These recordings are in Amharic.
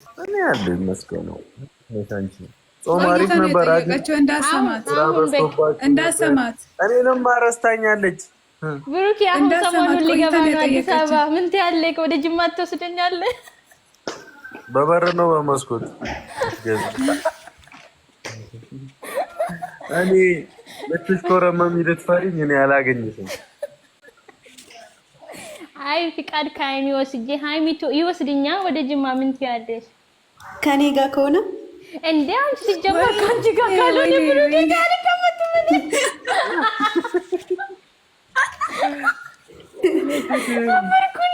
እኔ ያለ መስከነው ነታንቺ ጾማሪፍ ነበር አይደል? እንዳሰማት እንዳሰማት እኔንም ማረስታኛለች። ብሩክ አሁን ሰሞኑን ሊገባ ነው አዲስ አበባ። ምን ትያለህ? ወደ ጅማ ትወስደኛለህ? በበር ነው በመስኮት እኔ ለትሽኮረመም ይልትፈሪኝ እኔ አላገኘሽም። አይ ፍቃድ ከሀይሚ ወስጄ ሀይሚ ይወስድኛ ወደ ጅማ። ምን ትያለሽ? ከኔ ጋር ከሆነ እንዴ አንቺ ሲጀመር ካንቺ ጋር ካልሆነ ብሩክ ጋር ከመጥመን አመርኩኝ።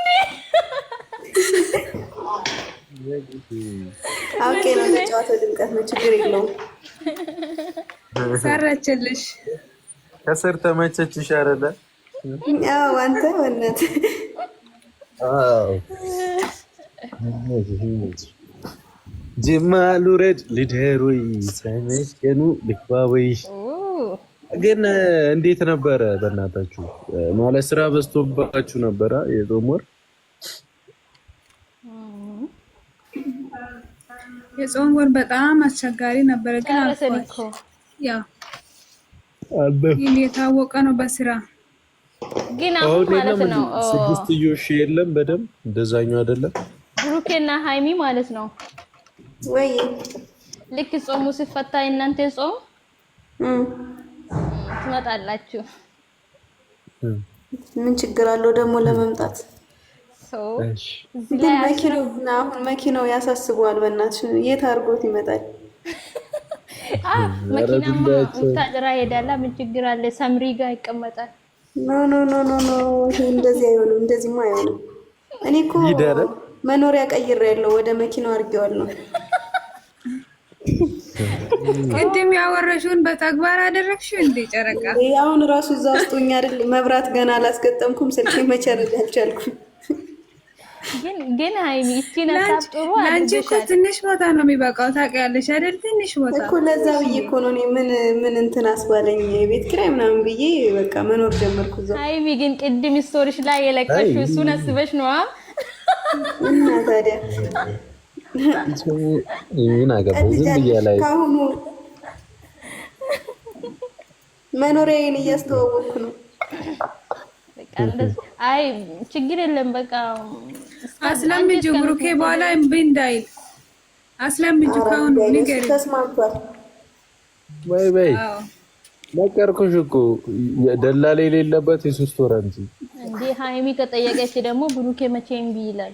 ኦኬ ነው ጨዋታው ድምቀት ነው፣ ችግር የለውም። ሰራችልሽ ከስር ተመቸችሽ አይደለ? አዎ አንተ ወነት ጅማ ሉረድ ልደሩይ ሰመሽከኑ ልክባበይ። ግን እንዴት ነበረ በእናታችሁ? ማለት ስራ በዝቶባችሁ ነበረ የጾም ወር? የጾም ወር በጣም አስቸጋሪ ነበረ። ግን አልፎ ያ የታወቀ ነው በስራ ግን አሁን ማለት ነው ስድስትዮሽ የለም በደም እንደዛኛው አይደለም። ብሩኬና ሃይሚ ማለት ነው ወይ ልክ ጾሙ ሲፈታ እናንተ ጾም ትመጣላችሁ። ምን ችግር አለው ደግሞ ለመምጣት? መኪናው ያሳስበዋል። በእናትሽ የት አድርጎት ይመጣል? መኪናማ ሙታጅራ ሄዳላ። ምን ችግር አለ? ሰምሪ ጋር ይቀመጣል። ኖ ይሄ እንደዚህ አይሆንም። እንደዚህማ አይሆንም። እኔ እኮ መኖሪያ ቀይሬያለሁ፣ ወደ መኪናው አድርጌዋለሁ። ቅድም ያወረሽውን በተግባር አደረግሽው እንዴ ጨረቃ? አሁን ራሱ እዛ ውስጥ ሆኜ አይደል? መብራት ገና አላስገጠምኩም፣ ስልኬ መቸረድ አልቻልኩም። ግን ሃይሚ እቺ ነሳብ ጥሩ አይደል? አንቺ እኮ ትንሽ ቦታ ነው የሚበቃው ታውቂያለሽ አይደል? ትንሽ ቦታ እኮ ለዛ ብዬ እኮ ነው እኔ ምን እንትን አስባለኝ የቤት ኪራይ ምናምን ብዬ በቃ መኖር ጀመርኩ እዛው። ሃይሚ ግን ቅድም ስቶሪሽ ላይ የለቀሽው እሱን አስበሽ ነው እና ታዲያ ምን አገባው? ዝም ብያለሁ። ካሁኑ መኖሪያዬን እያስተዋወቅኩ ነው። በቃ እንደዚህ አይ ችግር የለም። በቃ አስለምጁ ብሩኬ በኋላ እምቢ እንዳይል አስለምጁ። ካሁኑ ንገሪ ተስማምቷል። በይ ነገርኩሽ እኮ ደላላ የሌለበት የሶስት ወር እንጂ እንዴ። ሃይሚ ከጠየቀች ደግሞ ብሩኬ መቼ እምቢ ይላል?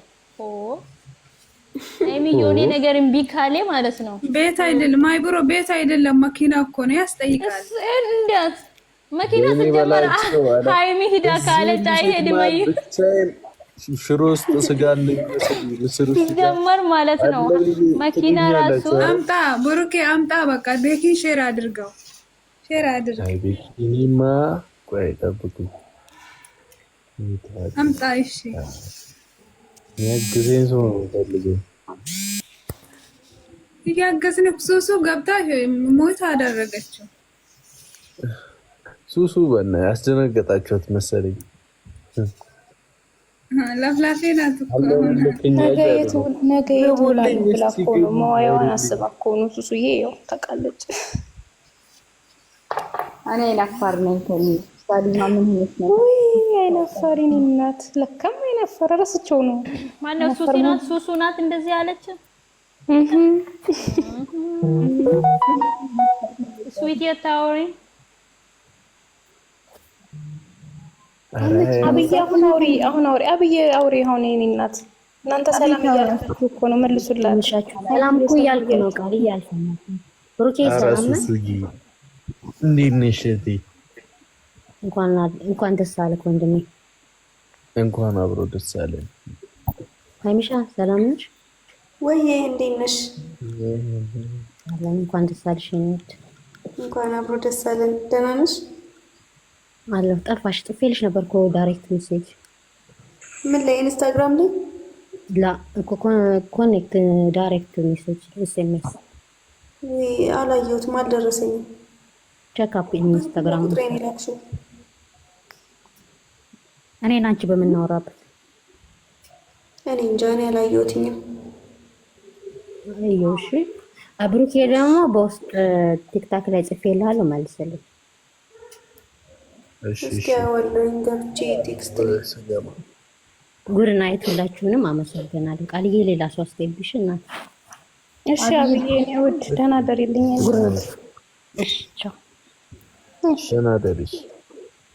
ሃይሚ የሆነ ነገር እምቢ ካለ ማለት ነው ቤት አይደለም ማይብሮ ቤት አይደለም መኪና እኮ ነው ያስጠይቃል። እንዴት መኪና ተጀመረ? ሃይሚ ሂዳ ካለች አይሄድም። ሽሮ ውስጥ ስጋ ሲጀመር ማለት ነው መኪና ራሱ አምጣ ብሩኬ አምጣ። በቃ ቤኪን ሼር አድርገው ሼር አድርግ። አይ ቤኪኒማ ቆይ ጠብቁ አምጣ። እሺ ያግዘኝ ሰው ፈልገው እያገዝን ሱሱ ገብታ ሞት አደረገችው። ሱሱ በእና ያስደነገጣችሁት መሰለኝ። ለፍላፊ ናት እኮ ነገ ይውላል ብላ እኮ ነው መዋያዋን አስባ እኮ ነው። ሱሱዬ ያው ተቃለች። እኔ አይናፋር ነኝ ከሚል ሳሊማ ምን ሆነች ነው? ወይ አይናፋሪ ነኝ እናት። ለካም አይናፋር ረስቸው ነው። ማነው ሱሲ ናት? ሱሱ ናት እንደዚህ ያለች። ስዊት የታወሪ አብዬ አሁን አውሪ አብዬ አውሪ። አሁን የኔ እናት እናንተ ሰላም እያላችሁ እኮ ነው። መልሱላት። ሰላም እኮ እያልኩ ነው። ቃል እያልሰማት ነው። ብሩኬ ሰላም ነህ? እንዴት ነሽ እህቴ? እንኳን ደስ አለህ ወንድሜ። እንኳን አብሮ ደስ አለን። ሃይሚሻ ሰላም ነሽ? ወይዬ እንዴት ነሽ? እንኳን ደስ አለሽ። እንኳን አብሮ ደስ አለን። ደህና ነሽ? አለሁ። ጠፋሽ። ጥፌልሽ ነበር እኮ ዳይሬክት ሜሴጅ። ምን ላይ? ኢንስታግራም ላይ? ላ እኮ ኮኔክት ዳይሬክት ሜሴጅ ኤስኤምኤስ። አላየሁትም፣ አልደረሰኝም። ቼክ አፕ ኢንስታግራም እኔና አንቺ በምናወራበት እኔ እንጃ፣ እኔ አላየሁትኝም። እሺ ብሩኬ ደግሞ በውስጥ ቲክታክ ላይ ጽፌልሃለሁ መልስልኝ። እስኪ ወላሂ ገብቼ ቴክስት ላይ ጉድ ናይት። ሁላችሁንም አመሰግናለሁ። ቃልዬ ሌላ ሰው አስገብሽ እና እሺ አብዬ እኔ ውድ ደህና ደሪልኝ። እሺ ቻው። ደህና ደሪሽ።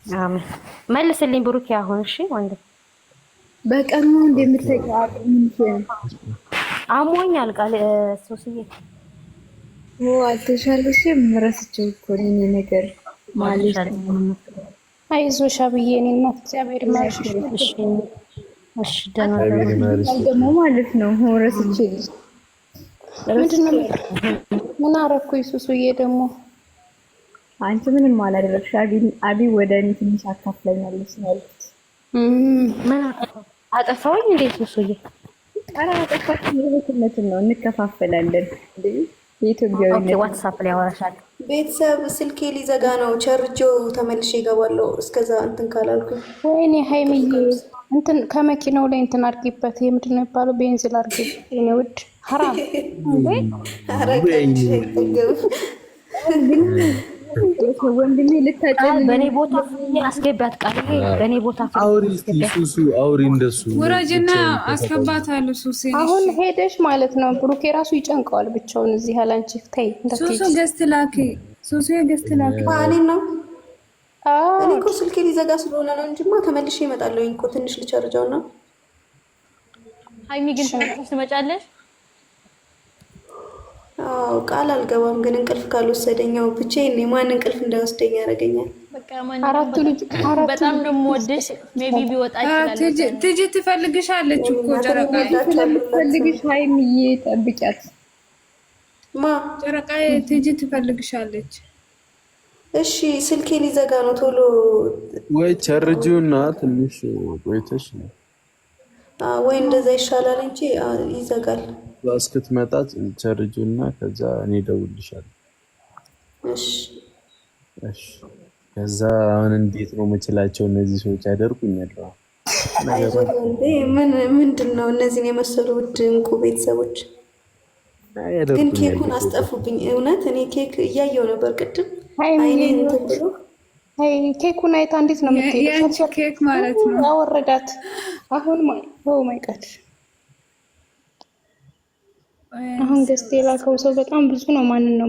አሜን። መልስልኝ ብሩኬ አሁን። እሺ ወንድም በቀኑ እንደምትተጫው ምን አሞኛል ቃል ሶስዬ አልተሻለሽም? ረስቼው እኮ ነው ነገር ማለት ነው። አይዞሽ አብዬ እኔ እናት እግዚአብሔር ይማርሽ። እሺ እሺ ደህና ደግሞ ማለት ነው ረስቼልሽ። ምንድነው ምን አረኩኝ? ሱሱዬ ደግሞ አንቺ ምንም አላደረግሽ። አቢ ወደ እኔ ትንሽ አካፍለኛለች ነው ያልኩት። ምን አጠፋሁኝ? እንዴት ሱሱዬ? ኧረ አጠፋች የቤትነትን ነው እንከፋፈላለን እንዴ የኢትዮጵያዊ ኦኬ ዋትስአፕ ላይ አወራሻለሁ። ቤተሰብ ስልኬ ሊዘጋ ነው። ቸርጆው ተመልሼ እገባለሁ። እስከዛ እንትን ካላልኩኝ ወይኔ ሃይሚዬ እንትን ከመኪናው ላይ እንትን አድርጊበት። ምንድን ነው የሚባለው? ቤንዚል አድርጊበት የኔ ውድ። ሐራም ወንድሜ ልታጨል በኔ ቦታ አስገባት። ቃል በኔ ቦታ አውሪ ሱሱ አውሪ። እንደሱ ወራጅና አስገባታለሁ። ሱሲ አሁን ሄደሽ ማለት ነው። ብሩኬ ራሱ ይጨንቀዋል ብቻውን እዚህ ያላንቺ። ተይ ሱሱ ገስት ላኪ። ሱሱ ገስት ላኪ እኔ ነው። እኔ እኮ ስልኬ ሊዘጋ ስለሆነ ነው እንጂማ ተመልሼ እመጣለሁ እኮ ትንሽ ልቸርጃው ነው። ሃይሚ ግን ትመጫለሽ? አዎ ቃል አልገባም፣ ግን እንቅልፍ ካልወሰደኛው ብቻዬን ነኝ። ማን እንቅልፍ እንዳይወስደኝ ያደርገኛል? በቃ ማን በጣም ደግሞ ወደሽ ሜቢ ቢወጣ ይችላል። ትጂ ትፈልግሻለች እኮ ጨረቃ ትፈልግሽ። ሃይሚዬ ጠብቂያት። ጨረቃ ትጂ ትፈልግሻለች። እሺ ስልኬ ሊዘጋ ነው። ቶሎ ወይ ቸርጂውና ትንሽ ቆይተሽ ወይ እንደዛ ይሻላል እንጂ ይዘጋል። እስክትመጣ ቸርጂውና ከዛ እኔ እደውልልሻለሁ። እሺ እሺ። ከዛ አሁን እንዴት ነው የምችላቸው እነዚህ ሰዎች ያደርጉኛል። ምንድን ነው እነዚህን የመሰሉ ውድ እንቁ ቤተሰቦች ግን ኬኩን አስጠፉብኝ። እውነት እኔ ኬክ እያየው ነበር ቅድም። አይኔን እንትን ብሎ ኬኩን አይታ እንዴት ነው የምትሄደው? የአንቺ ኬክ ማለት ነው ያወረዳት አሁን ማይ ጋድ። አሁን ገዝቴ የላከው ሰው በጣም ብዙ ነው። ማንን ነው